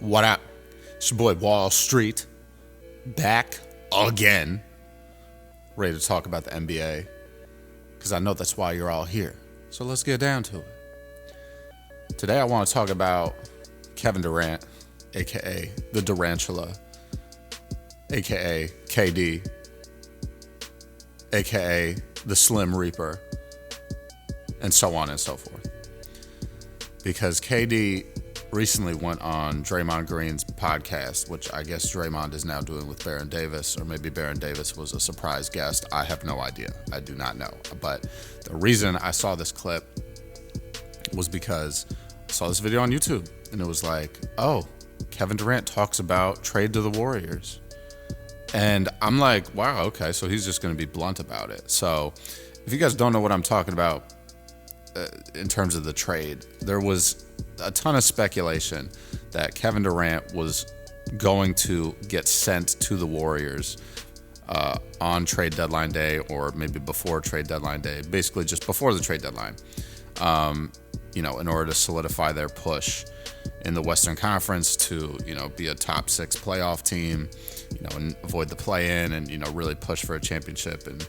What up? It's your boy Wall Street, back again, ready to talk about the NBA, because I know that's why you're all here. So let's get down to it. Today I want to talk about Kevin Durant, aka the Durantula, aka KD, aka the Slim Reaper, and so on and so forth. Because KD recently went on Draymond Green's podcast, which I guess Draymond is now doing with Baron Davis, or maybe Baron Davis was a surprise guest. I have no idea. I do not know. But the reason I saw this clip was because I saw this video on YouTube, and it was like, oh, Kevin Durant talks about trade to the Warriors. And I'm like, wow, okay, so he's just going to be blunt about it. So if you guys don't know what I'm talking about in terms of the trade, there was a ton of speculation that Kevin Durant was going to get sent to the Warriors on trade deadline day, or maybe before trade deadline day, basically just before the trade deadline, in order to solidify their push in the Western Conference to, be a top 6 playoff team, and avoid the play-in and, really push for a championship. And,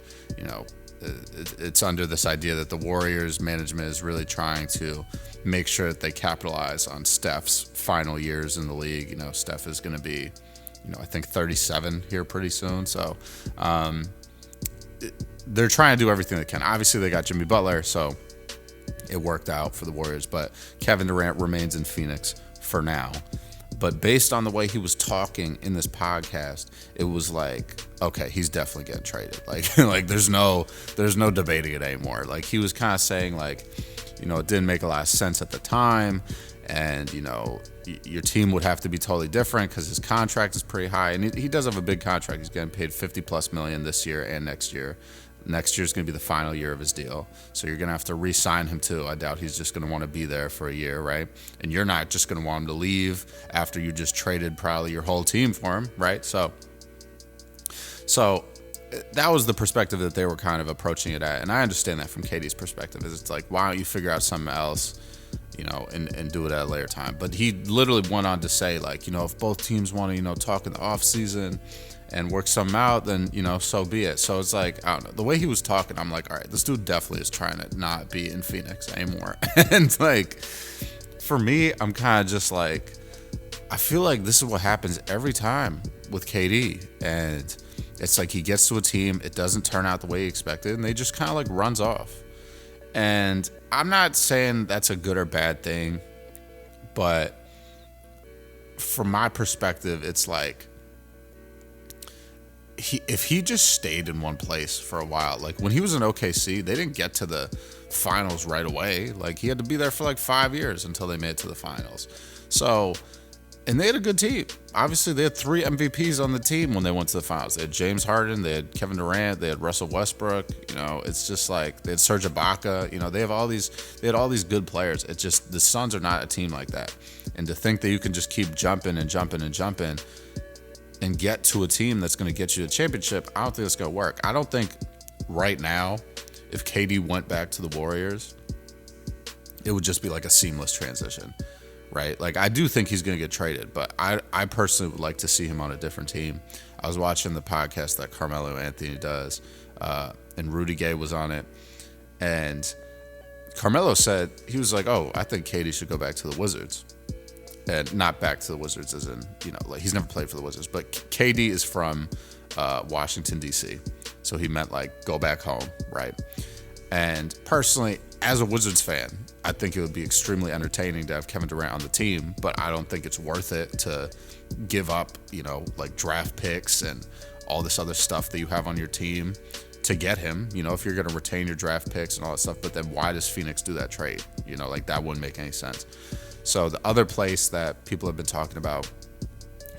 it's under this idea that the Warriors management is really trying to make sure that they capitalize on Steph's final years in the league. Steph is going to be, I think 37 here pretty soon. So they're trying to do everything they can. Obviously, they got Jimmy Butler, so it worked out for the Warriors. But Kevin Durant remains in Phoenix for now. But based on the way he was talking in this podcast, it was like, okay, he's definitely getting traded. Like there's no debating it anymore. Like, he was kind of saying, like, it didn't make a lot of sense at the time, and your team would have to be totally different because his contract is pretty high, and he does have a big contract. He's getting paid $50+ million this year and next year. Next year is going to be the final year of his deal. So you're going to have to re-sign him too. I doubt he's just going to want to be there for a year, right? And you're not just going to want him to leave after you just traded probably your whole team for him, right? So that was the perspective that they were kind of approaching it at. And I understand that from Katie's perspective. Is it's like, why don't you figure out something else, and do it at a later time? But he literally went on to say, like, if both teams want to, talk in the offseason and work something out, then, so be it. So it's like, I don't know. The way he was talking, I'm like, all right, this dude definitely is trying to not be in Phoenix anymore. And, like, for me, I'm kind of just like, I feel like this is what happens every time with KD. And it's like he gets to a team, it doesn't turn out the way he expected, and they just kind of, like, runs off. And I'm not saying that's a good or bad thing, but from my perspective, it's like, if he just stayed in one place for a while, like when he was in OKC, they didn't get to the finals right away. Like, he had to be there for like 5 years until they made it to the finals. So, and they had a good team. Obviously, they had 3 MVPs on the team when they went to the finals. They had James Harden, they had Kevin Durant, they had Russell Westbrook. It's just like they had Serge Ibaka. They had all these good players. It's just the Suns are not a team like that. And to think that you can just keep jumping and jumping and jumping and get to a team that's going to get you a championship, I don't think it's going to work. I don't think right now, if KD went back to the Warriors, it would just be like a seamless transition, right? Like, I do think he's going to get traded, but I personally would like to see him on a different team. I was watching the podcast that Carmelo Anthony does, and Rudy Gay was on it, and Carmelo said, he was like, oh, I think KD should go back to the Wizards. And not back to the Wizards as in, like, he's never played for the Wizards. But KD is from Washington, D.C. So he meant, like, go back home, right? And personally, as a Wizards fan, I think it would be extremely entertaining to have Kevin Durant on the team. But I don't think it's worth it to give up, like, draft picks and all this other stuff that you have on your team to get him. If you're going to retain your draft picks and all that stuff. But then why does Phoenix do that trade? Like, that wouldn't make any sense. So the other place that people have been talking about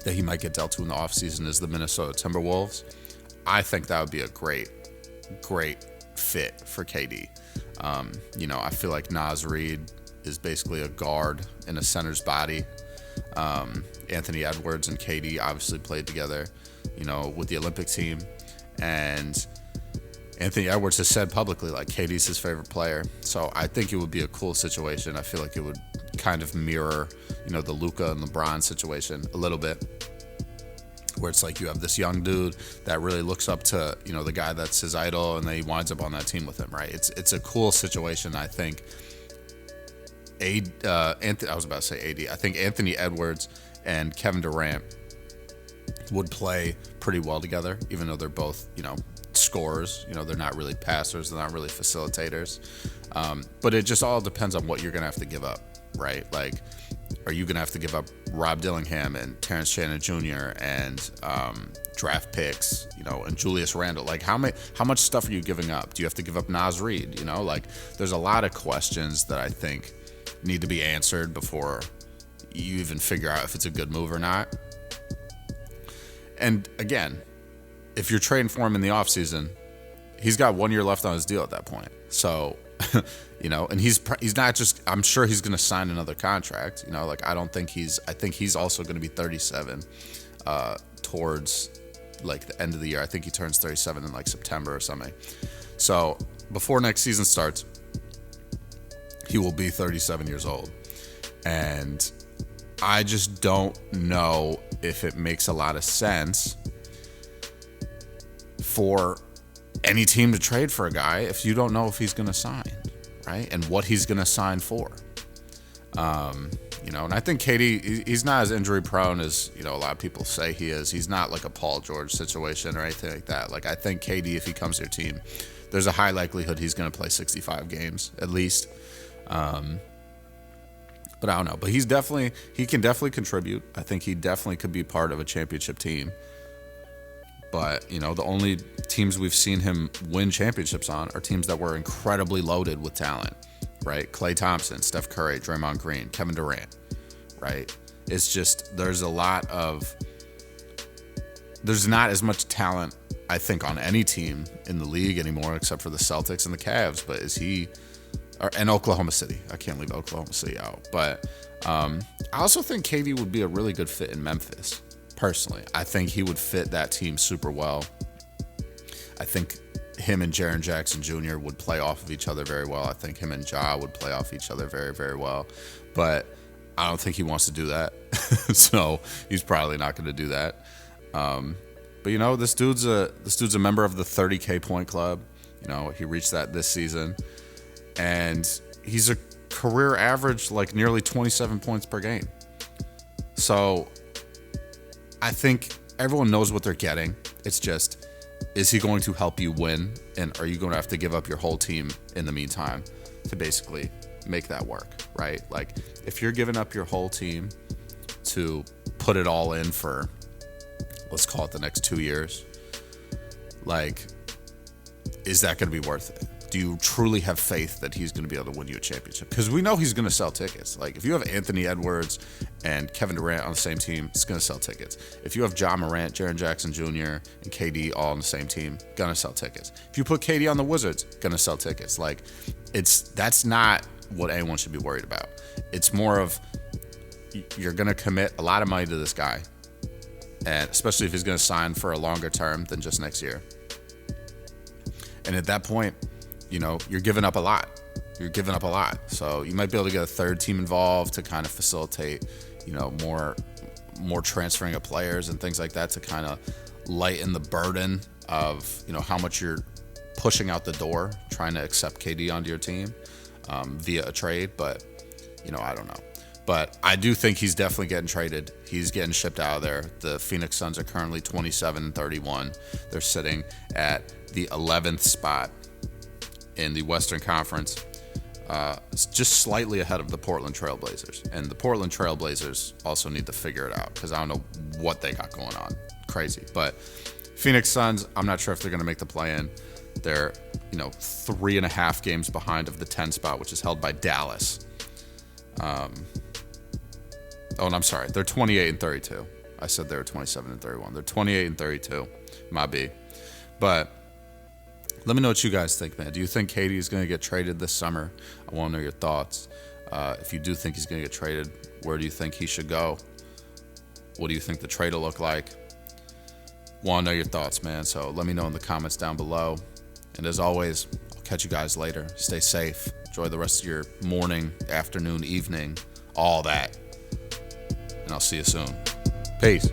that he might get dealt to in the offseason is the Minnesota Timberwolves. I think that would be a great fit for KD. I feel like Naz Reid is basically a guard in a center's body. Anthony Edwards and KD obviously played together, with the Olympic team. And Anthony Edwards has said publicly, like, KD's his favorite player. So I think it would be a cool situation. I feel like it would kind of mirror, the Luka and LeBron situation a little bit, where it's like you have this young dude that really looks up to, the guy that's his idol, and then he winds up on that team with him, right? It's a cool situation, I think. I was about to say AD. I think Anthony Edwards and Kevin Durant would play pretty well together, even though they're both, scorers. They're not really passers, they're not really facilitators. But it just all depends on what you're gonna have to give up, right? Like, are you gonna have to give up Rob Dillingham and Terrence Shannon Jr. and draft picks, and Julius Randle? Like, how much stuff are you giving up? Do you have to give up Naz Reid? Like, there's a lot of questions that I think need to be answered before you even figure out if it's a good move or not. And again, if you're trading for him in the offseason, he's got 1 year left on his deal at that point. So, and he's not just, I'm sure he's going to sign another contract. I think he's also going to be 37 towards like the end of the year. I think he turns 37 in like September or something. So before next season starts, he will be 37 years old. And I just don't know if it makes a lot of sense for any team to trade for a guy if you don't know if he's going to sign, right? And what he's going to sign for. And I think KD, he's not as injury prone as, a lot of people say he is. He's not like a Paul George situation or anything like that. Like, I think KD, if he comes to your team, there's a high likelihood he's going to play 65 games at least. But I don't know. But he can definitely contribute. I think he definitely could be part of a championship team. But, the only teams we've seen him win championships on are teams that were incredibly loaded with talent, right? Klay Thompson, Steph Curry, Draymond Green, Kevin Durant, right? It's just, there's not as much talent, I think, on any team in the league anymore, except for the Celtics and the Cavs. But and Oklahoma City. I can't leave Oklahoma City out. But I also think KD would be a really good fit in Memphis. Personally, I think he would fit that team super well. I think him and Jaren Jackson Jr. would play off of each other very well. I think him and Ja would play off each other very, very well. But I don't think he wants to do that. So he's probably not going to do that. But this dude's a member of the 30K point club. He reached that this season, and he's a career average like nearly 27 points per game. So I think everyone knows what they're getting. It's just, is he going to help you win? And are you going to have to give up your whole team in the meantime to basically make that work, right? Like, if you're giving up your whole team to put it all in for, let's call it the next 2 years, like, is that going to be worth it? Do you truly have faith that he's going to be able to win you a championship? Because we know he's going to sell tickets. Like, if you have Anthony Edwards and Kevin Durant on the same team, it's going to sell tickets. If you have Ja Morant, Jaren Jackson Jr., and KD all on the same team, going to sell tickets. If you put KD on the Wizards, going to sell tickets. Like, that's not what anyone should be worried about. It's more of, you're going to commit a lot of money to this guy, and especially if he's going to sign for a longer term than just next year. And at that point, you're giving up a lot. So you might be able to get a third team involved to kind of facilitate, more transferring of players and things like that to kind of lighten the burden of, how much you're pushing out the door, trying to accept KD onto your team via a trade. But, I don't know. But I do think he's definitely getting traded. He's getting shipped out of there. The Phoenix Suns are currently 27-31. They're sitting at the 11th spot in the Western Conference, just slightly ahead of the Portland Trailblazers. And the Portland Trailblazers also need to figure it out, because I don't know what they got going on. Crazy. But Phoenix Suns, I'm not sure if they're going to make the play-in. They're, 3.5 games behind of the 10 spot, which is held by Dallas. And I'm sorry. They're 28-32. I said they were 27-31. They're 28-32. Might be. But let me know what you guys think, man. Do you think KD is going to get traded this summer? I want to know your thoughts. If you do think he's going to get traded, where do you think he should go? What do you think the trade will look like? Want to know your thoughts, man. So let me know in the comments down below. And as always, I'll catch you guys later. Stay safe. Enjoy the rest of your morning, afternoon, evening, all that. And I'll see you soon. Peace.